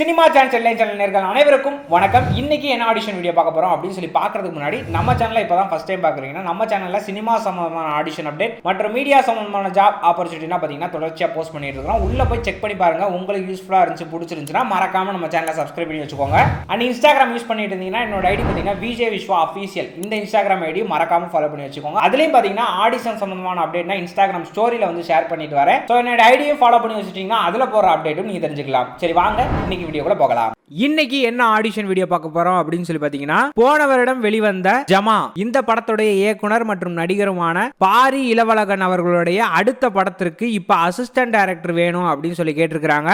Cinema channel நேர்கள் அனைவருக்கும் வணக்கம். இன்னைக்கு என்ன ஆடிஷன் வீடியோ பார்க்க போறோம் அப்படின்னு சொல்லி பார்க்கறதுக்கு முன்னாடி நம்ம சேனலை இப்பதான் ஃபர்ஸ்ட் டைம் பார்க்குறீங்கன்னா நம்ம சேனல்ல சினிமா சம்பந்தமான ஆடிஷன் அப்டேட் மற்றும் மீடியா சம்பந்தமான ஜாப் ஆப்பர்ச்சுனிட்டினா பார்த்தீங்கன்னா தொடர்ச்சியாக போஸ்ட் பண்ணிட்டு இருக்கோம். உள்ள போய் செக் பண்ணி பாருங்க. உங்களுக்கு யூஸ்ஃபுல்லாக இருந்துச்சு பிடிச்சிருந்துச்சுன்னா மறக்காம நம்ம சேனலை சப்ஸ்கிரைப் பண்ணி வச்சுக்கோங்க. அண்ட் இன்ஸ்டாகிராம் யூஸ் பண்ணிட்டு இருந்தீங்கன்னா என்னோட ஐடி பார்த்தீங்கன்னா விஜய் விஸ்வா அஃபீஷியல் இந்த இன்ஸ்டாகிராம் ஐடி மறக்காம ஃபாலோ பண்ணி வச்சுக்கோங்க. அதுலேயும் பார்த்தீங்கன்னா ஆடிஷன் சம்பந்தமான அப்டேட்னா இன்ஸ்டாகிராம் ஸ்டோரியில் வந்து ஷேர் பண்ணிட்டு வரேன். ஸோ என்னோட ஐடியும் ஃபாலோ பண்ணி வச்சுட்டீங்கன்னா அதில் போகிற அப்டேட்டும் நீங்கள் தெரிஞ்சுக்கலாம். சரி வாங்க இன்னைக்கு வீடியோக்குள்ள போகலாம். இன்னைக்கு என்ன ஆடிஷன் வீடியோ பார்க்க போறோம் அப்படின்னு சொல்லி பாத்தீங்கன்னா, போன வருடம் வெளிவந்த ஜமா இந்த படத்துடைய இயக்குனர் மற்றும் நடிகருமான பாரி இளவழகன் அவர்களுடைய அடுத்த படத்திற்கு இப்ப அசிஸ்டன்ட் டைரக்டர் வேணும் அப்படின்னு சொல்லி கேட்டிருக்காங்க.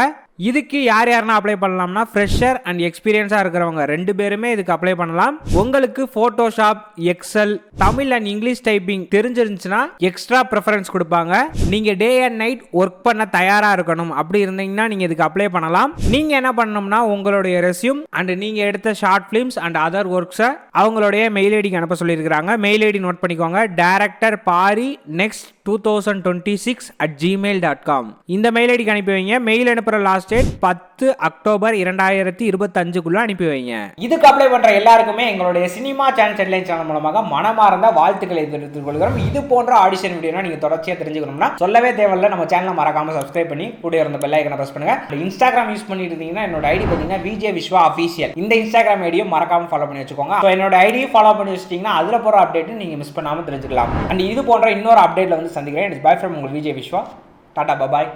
இதுக்கு யார் யாருன்னா அப்ளை பண்ணலாம்னா ஃப்ரெஷர் அண்ட் எக்ஸ்பீரியன்ஸா இருக்கிறவங்க ரெண்டு பேருமே இதுக்கு அப்ளை பண்ணலாம். உங்களுக்கு Photoshop, Excel, Tamil and English typing தெரிஞ்சிருந்துச்சுன்னா எக்ஸ்ட்ரா ப்ரிஃபரன்ஸ் கொடுப்பாங்க. நீங்க டே அண்ட் நைட் ஒர்க் பண்ண தயாரா இருக்கணும். அப்படி இருந்தீங்கன்னா நீங்க இதுக்கு அப்ளை பண்ணலாம். நீங்க என்ன பண்ணணும்னா உங்களுடைய ரெஸ்யூம் அண்ட் நீங்க எடுத்த ஷார்ட் பிலிம்ஸ் அண்ட் அதர் ஒர்க்ஸை அவங்களுடைய மெயில் ஐடிக்கு அனுப்ப சொல்லியிருக்காங்க. மெயில் ஐடி நோட் பண்ணிக்கோங்க. டைரக்டர் பாரி நெக்ஸ்ட் 2026@gmail.com இந்த மெயில் ஐடிக்கு அனுப்பி வைங்க. மெயில் அனுப்புற லாஸ்ட் டேட் 10 அக்டோபர் 2025 அனுப்பி வைங்க. இதுக்கு அப்ளை பண்ற எல்லாருக்குமே எங்களுடைய சினிமா சேனல் மூலமாக மனமார்ந்த வாழ்த்துக்களை தெரிவித்துக் கொள்கிறோம். இது போன்ற ஆடிஷன் வீடியோ நீங்க தொடர்ச்சியா தெரிஞ்சுக்கணும்னா சொல்லவே தேவையில்லை, நம்ம சேனலை மறக்காம சப்ஸ்கிரைப் பண்ணி கூட இருந்த பெல் ஐகானை பிரஸ் பண்ணுங்க. இன்ஸ்டாகிராம் யூஸ் பண்ணிட்டு இருந்தீங்கன்னா என்னோட ஐடி பார்த்தீங்கன்னா விஜய் விஸ்வா அஃபீஷியல் இந்த இன்ஸ்டாகிராம் ஐடியும் மறக்காம ஃபாலோ பண்ணி வச்சுக்கோங்க. என்னோட ஐடியும் ஃபாலோ பண்ணி வச்சிட்டீங்கன்னா அதுல போற அப்டேட் நீங்க மிஸ் பண்ணாம தெரிஞ்சுக்கலாம். அண்ட் இது போன்ற இன்னொரு அப்டேட்ல வந்து சந்திக்கிறேன். இட்ஸ் பை ஃப்ரம் உங்கள் விஜய் விஸ்வா. டாடா பாய்.